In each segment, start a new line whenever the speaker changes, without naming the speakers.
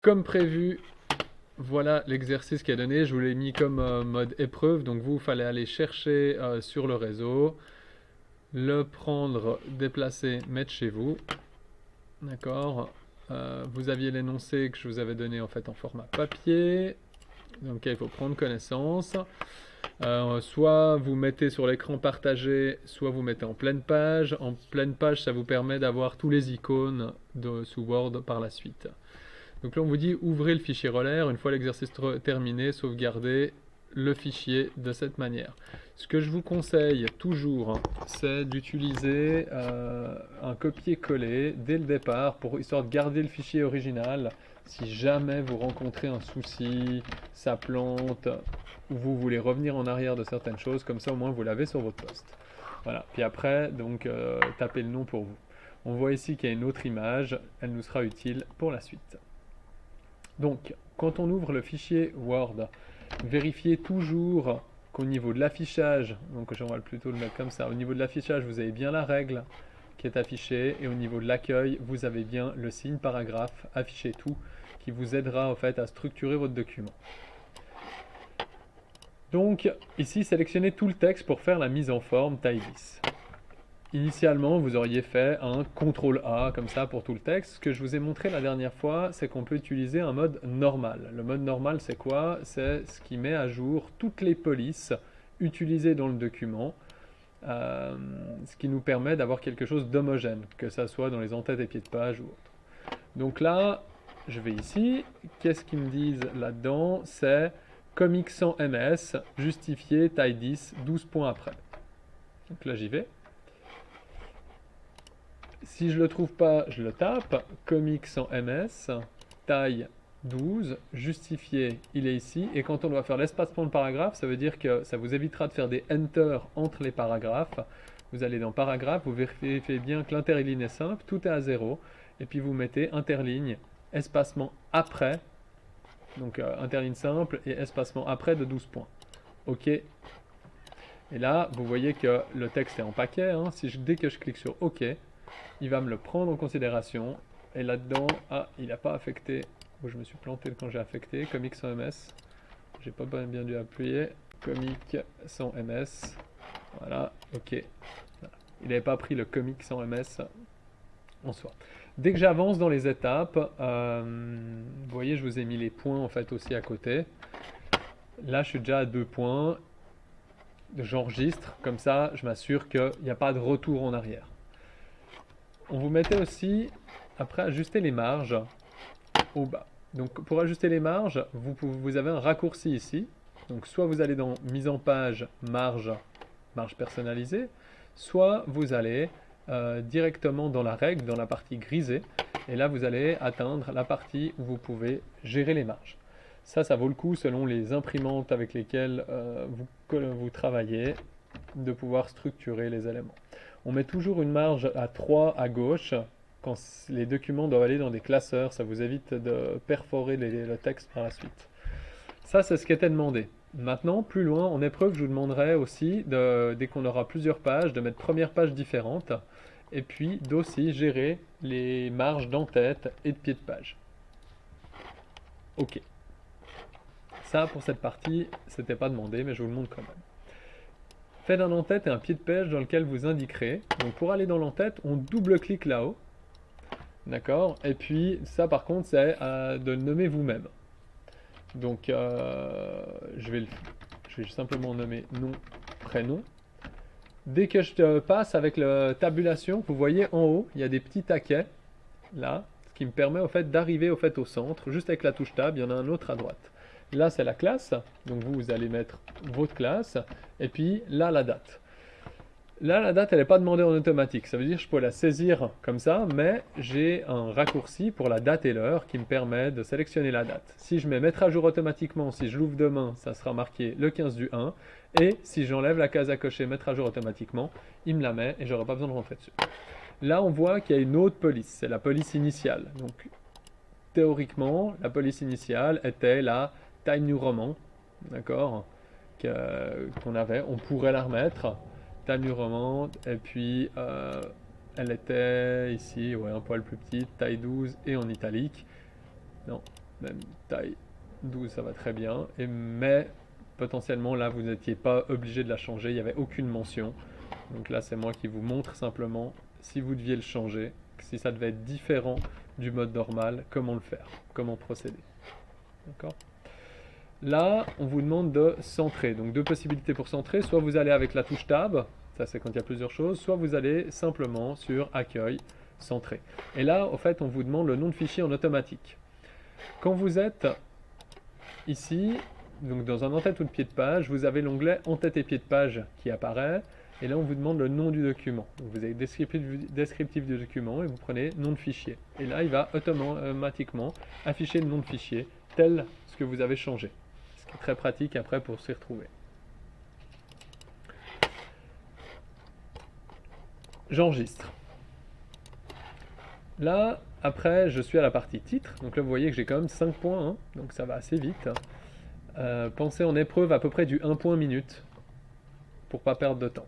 Comme prévu, voilà l'exercice qui est donné. Je vous l'ai mis comme mode épreuve. Donc vous, il fallait aller chercher sur le réseau, le prendre, déplacer, mettre chez vous. D'accord. Vous aviez l'énoncé que je vous avais donné en fait en format papier. Donc il faut prendre connaissance. Soit vous mettez sur l'écran partagé, soit vous mettez en pleine page. En pleine page, ça vous permet d'avoir tous les icônes sous Word par la suite. Donc là, on vous dit ouvrez le fichier Roller. Une fois l'exercice terminé, sauvegardez le fichier de cette manière. Ce que je vous conseille toujours, c'est d'utiliser un copier-coller dès le départ pour histoire de garder le fichier original. Si jamais vous rencontrez un souci, ça plante, ou vous voulez revenir en arrière de certaines choses, comme ça au moins vous l'avez sur votre poste. Voilà. Puis après, donc tapez le nom pour vous. On voit ici qu'il y a une autre image, elle nous sera utile pour la suite. Donc, quand on ouvre le fichier Word, vérifiez toujours qu'au niveau de l'affichage, donc on va plutôt le mettre comme ça, au niveau de l'affichage, vous avez bien la règle qui est affichée, et au niveau de l'accueil, vous avez bien le signe paragraphe, affichez tout, qui vous aidera en fait à structurer votre document. Donc, ici, sélectionnez tout le texte pour faire la mise en forme taille 10. Initialement, vous auriez fait un CTRL-A comme ça pour tout le texte. Ce que je vous ai montré la dernière fois, c'est qu'on peut utiliser un mode normal. Le mode normal, c'est quoi? C'est ce qui met à jour toutes les polices utilisées dans le document, ce qui nous permet d'avoir quelque chose d'homogène, que ça soit dans les entêtes et pieds de page ou autre. Donc là, je vais ici. Qu'est-ce qu'ils me disent là-dedans? C'est comics sans MS, justifié, taille 10, 12 points après. Donc là, j'y vais. Si je ne le trouve pas, je le tape. Comics sans MS, taille 12, justifié, il est ici. Et quand on doit faire l'espacement de paragraphe, ça veut dire que ça vous évitera de faire des enter entre les paragraphes. Vous allez dans paragraphe, vous vérifiez bien que l'interligne est simple, tout est à 0. Et puis vous mettez interligne, espacement après. Donc interligne simple et espacement après de 12 points. OK. Et là, vous voyez que le texte est en paquet. Hein. Dès que je clique sur OK, il va me le prendre en considération. Et là-dedans, il n'a pas affecté. Oh, je me suis planté quand j'ai affecté. Comics sans MS. J'ai pas bien dû appuyer. Comics sans MS. Voilà, ok. Voilà. Il n'avait pas pris le comics sans MS en soi. Dès que j'avance dans les étapes, vous voyez, je vous ai mis les points en fait aussi à côté. Là, je suis déjà à 2 points. J'enregistre, comme ça, je m'assure qu'il n'y a pas de retour en arrière. On vous mettait aussi, après, ajuster les marges au bas. Donc pour ajuster les marges, vous avez un raccourci ici. Donc soit vous allez dans mise en page, marge personnalisée, soit vous allez directement dans la règle, dans la partie grisée, et là vous allez atteindre la partie où vous pouvez gérer les marges. Ça vaut le coup selon les imprimantes avec lesquelles vous travaillez, de pouvoir structurer les éléments. On met toujours une marge à 3 à gauche quand les documents doivent aller dans des classeurs, ça vous évite de perforer le texte par la suite. Ça, c'est ce qui était demandé. Maintenant, plus loin, en épreuve, je vous demanderai aussi, dès qu'on aura plusieurs pages, de mettre première page différente, et puis d'aussi gérer les marges d'entête et de pied de page. Ok. Ça, pour cette partie, c'était pas demandé, mais je vous le montre quand même. Faites un en-tête et un pied de page dans lequel vous indiquerez. Donc pour aller dans l'en-tête, on double-clique là-haut. D'accord. Et puis ça par contre, c'est de le nommer vous-même. Donc je vais simplement nommer nom, prénom. Dès que je te passe avec la tabulation, vous voyez en haut, il y a des petits taquets, là, ce qui me permet au fait d'arriver au centre, juste avec la touche tab, il y en a un autre à droite. Là, c'est la classe, donc vous allez mettre votre classe, et puis là, la date. Là, la date, elle n'est pas demandée en automatique. Ça veut dire que je peux la saisir comme ça, mais j'ai un raccourci pour la date et l'heure qui me permet de sélectionner la date. Si je mets mettre à jour automatiquement, si je l'ouvre demain, ça sera marqué le 15 du 1. Et si j'enlève la case à cocher mettre à jour automatiquement, il me la met et j'aurai pas besoin de rentrer dessus. Là, on voit qu'il y a une autre police. C'est la police initiale. Donc, théoriquement, la police initiale était la Time New Roman, d'accord, qu'on avait. On pourrait la remettre. Time New Roman, et puis elle était ici, ouais, un poil plus petite, taille 12 et en italique. Non, même taille 12, ça va très bien. Mais potentiellement, là, vous n'étiez pas obligé de la changer, il n'y avait aucune mention. Donc là, c'est moi qui vous montre simplement si vous deviez le changer, si ça devait être différent du mode normal, comment le faire, comment procéder. D'accord ? Là, on vous demande de centrer. Donc deux possibilités pour centrer. Soit vous allez avec la touche Tab, ça c'est quand il y a plusieurs choses, soit vous allez simplement sur Accueil, Centrer. Et là, au fait, on vous demande le nom de fichier en automatique. Quand vous êtes ici, donc dans un en-tête ou de pied de page, vous avez l'onglet en-tête et pied de page qui apparaît. Et là, on vous demande le nom du document. Donc vous avez descriptif du document et vous prenez nom de fichier. Et là, il va automatiquement afficher le nom de fichier tel ce que vous avez changé. Très pratique après pour s'y retrouver. J'enregistre. Là, après, je suis à la partie titre. Donc là, vous voyez que j'ai quand même 5 points, hein, donc ça va assez vite. Pensez en épreuve à peu près du 1 point minute pour pas perdre de temps.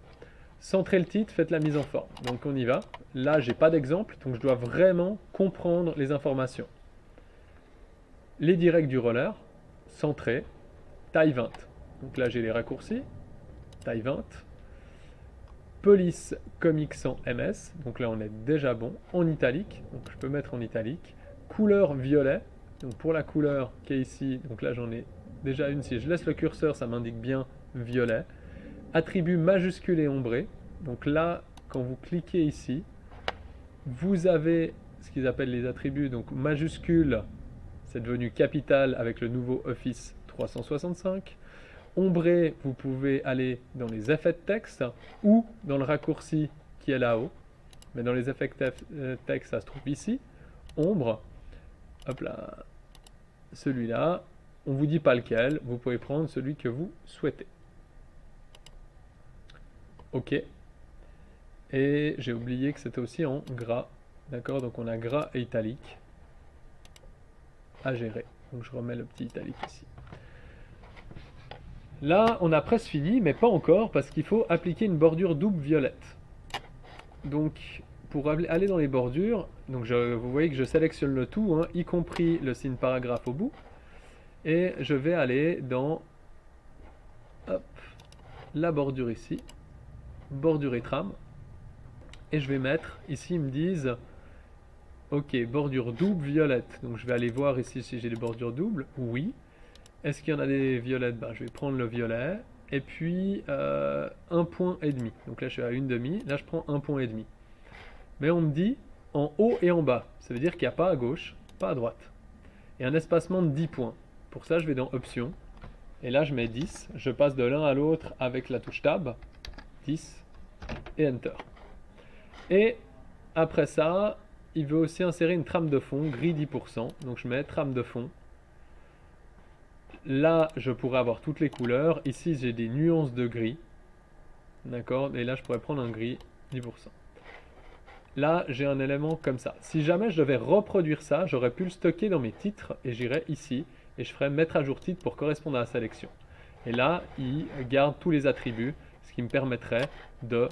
Centrez le titre, faites la mise en forme. Donc on y va. Là, j'ai pas d'exemple, donc je dois vraiment comprendre les informations. Les directs du roller, centré, taille 20. Donc là, j'ai les raccourcis. Taille 20. Police Comics sans MS. Donc là, on est déjà bon. En italique. Donc je peux mettre en italique. Couleur violet. Donc pour la couleur qui est ici. Donc là, j'en ai déjà une. Si je laisse le curseur, ça m'indique bien violet. Attribut majuscule et ombré. Donc là, quand vous cliquez ici, vous avez ce qu'ils appellent les attributs. Donc majuscule, c'est devenu capital avec le nouveau Office 365. Ombré, vous pouvez aller dans les effets de texte ou dans le raccourci qui est là-haut. Mais dans les effets de texte, ça se trouve ici. Ombre, hop là, celui-là. On ne vous dit pas lequel, vous pouvez prendre celui que vous souhaitez. OK. Et j'ai oublié que c'était aussi en gras. D'accord, donc on a gras et italique à gérer. Donc je remets le petit italique ici. Là, on a presque fini, mais pas encore, parce qu'il faut appliquer une bordure double violette. Donc, pour aller dans les bordures, donc vous voyez que je sélectionne le tout, hein, y compris le signe paragraphe au bout, et je vais aller dans hop, la bordure ici, bordure et trame, et je vais mettre, ici ils me disent, ok, bordure double violette, donc je vais aller voir ici si j'ai des bordures doubles, oui. Est-ce qu'il y en a des violettes? Ben, je vais prendre le violet. Et puis, 1,5 point. Donc là, je suis à 1,5. Là, je prends 1,5 point. Mais on me dit en haut et en bas. Ça veut dire qu'il n'y a pas à gauche, pas à droite. Et un espacement de 10 points. Pour ça, je vais dans Options. Et là, je mets 10. Je passe de l'un à l'autre avec la touche Tab. 10 et Enter. Et après ça, il veut aussi insérer une trame de fond, gris 10%. Donc je mets trame de fond. Là, je pourrais avoir toutes les couleurs. Ici, j'ai des nuances de gris. D'accord? Et là, je pourrais prendre un gris 10%. Là, j'ai un élément comme ça. Si jamais je devais reproduire ça, j'aurais pu le stocker dans mes titres et j'irais ici et je ferais mettre à jour titre pour correspondre à la sélection. Et là, il garde tous les attributs, ce qui me permettrait de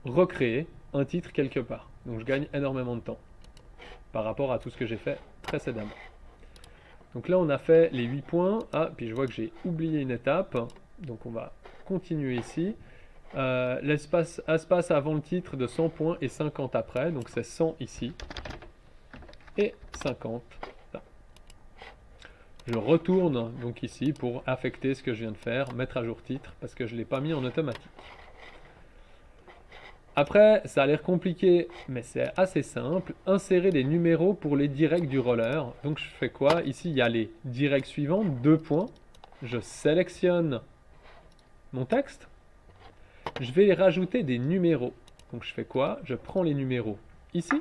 recréer un titre quelque part. Donc, je gagne énormément de temps par rapport à tout ce que j'ai fait précédemment. Donc là, on a fait les 8 points. Ah, puis je vois que j'ai oublié une étape. Donc on va continuer ici. L'espace avant le titre de 100 points et 50 après. Donc c'est 100 ici. Et 50 là. Je retourne donc ici pour affecter ce que je viens de faire, mettre à jour titre, parce que je ne l'ai pas mis en automatique. Après, ça a l'air compliqué, mais c'est assez simple. Insérer des numéros pour les directs du roller. Donc je fais quoi? Ici, il y a les directs suivants, 2 points. Je sélectionne mon texte. Je vais rajouter des numéros. Donc je fais quoi? Je prends les numéros ici.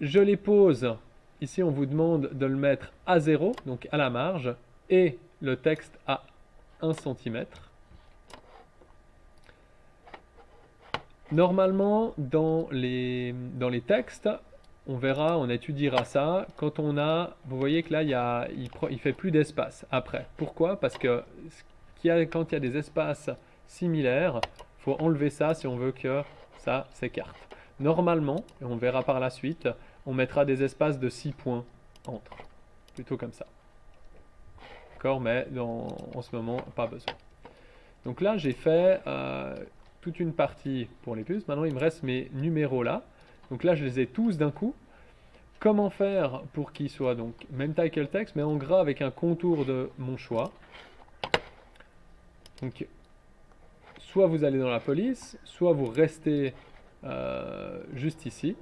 Je les pose. Ici, on vous demande de le mettre à 0, donc à la marge, et le texte à 1 cm. Normalement, dans les textes, on verra, on étudiera ça. Quand on a, vous voyez que là, il fait plus d'espace après. Pourquoi? Parce que quand il y a des espaces similaires, il faut enlever ça si on veut que ça s'écarte. Normalement, et on verra par la suite, on mettra des espaces de 6 points entre. Plutôt comme ça. D'accord, mais en ce moment, pas besoin. Donc là, j'ai fait toute une partie pour les puces. Maintenant, il me reste mes numéros là. Donc là, je les ai tous d'un coup. Comment faire pour qu'ils soient donc même taille que le texte, mais en gras avec un contour de mon choix. Donc, soit vous allez dans la police, soit vous restez juste ici.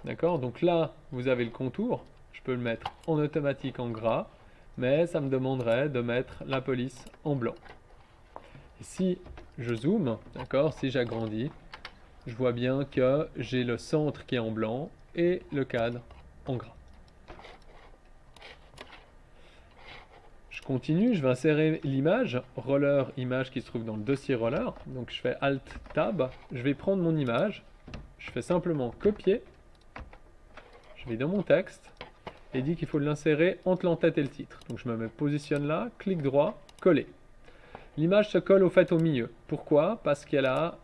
D'accord? Donc là, vous avez le contour. Je peux le mettre en automatique en gras, mais ça me demanderait de mettre la police en blanc. Et si je zoome, d'accord, si j'agrandis, je vois bien que j'ai le centre qui est en blanc et le cadre en gras. Je continue, je vais insérer l'image, roller image qui se trouve dans le dossier roller. Donc je fais Alt Tab, je vais prendre mon image, je fais simplement copier, je vais dans mon texte et dit qu'il faut l'insérer entre l'entête et le titre. Donc je me positionne là, clic droit, coller. L'image se colle au fait au milieu. Pourquoi? Parce qu'elle a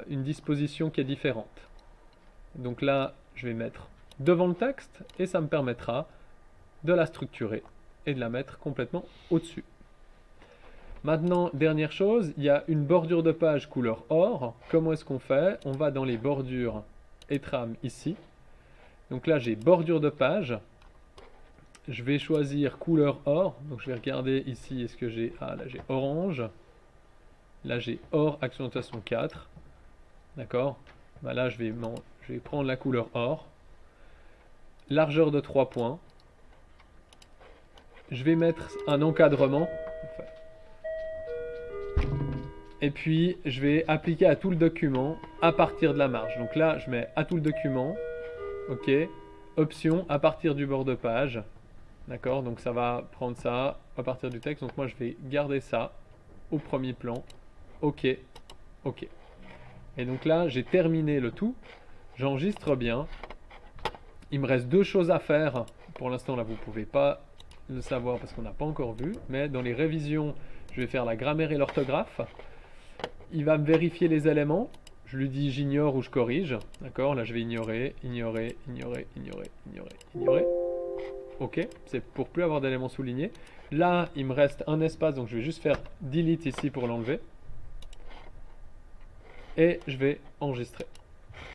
une disposition qui est différente. Donc là, je vais mettre devant le texte et ça me permettra de la structurer et de la mettre complètement au-dessus. Maintenant, dernière chose, il y a une bordure de page couleur or. Comment est-ce qu'on fait? On va dans les bordures et trames ici. Donc là, j'ai bordure de page. Je vais choisir couleur or. Donc je vais regarder ici, est-ce que j'ai... Ah, là j'ai orange. Là j'ai or, accentuation 4. D'accord? Bah là je vais prendre la couleur or. Largeur de 3 points. Je vais mettre un encadrement. Et puis je vais appliquer à tout le document à partir de la marge. Donc là je mets à tout le document. Ok. Option à partir du bord de page. D'accord, donc ça va prendre ça à partir du texte. Donc moi je vais garder ça au premier plan. Ok, ok. Et donc là j'ai terminé le tout. J'enregistre bien. Il me reste deux choses à faire. Pour l'instant là vous ne pouvez pas le savoir parce qu'on n'a pas encore vu. Mais dans les révisions, je vais faire la grammaire et l'orthographe. Il va me vérifier les éléments. Je lui dis j'ignore ou je corrige. D'accord, là je vais ignorer, ignorer, ignorer, ignorer, ignorer, ignorer. Ok, c'est pour plus avoir d'éléments soulignés. Là, il me reste un espace, donc je vais juste faire delete ici pour l'enlever. Et je vais enregistrer.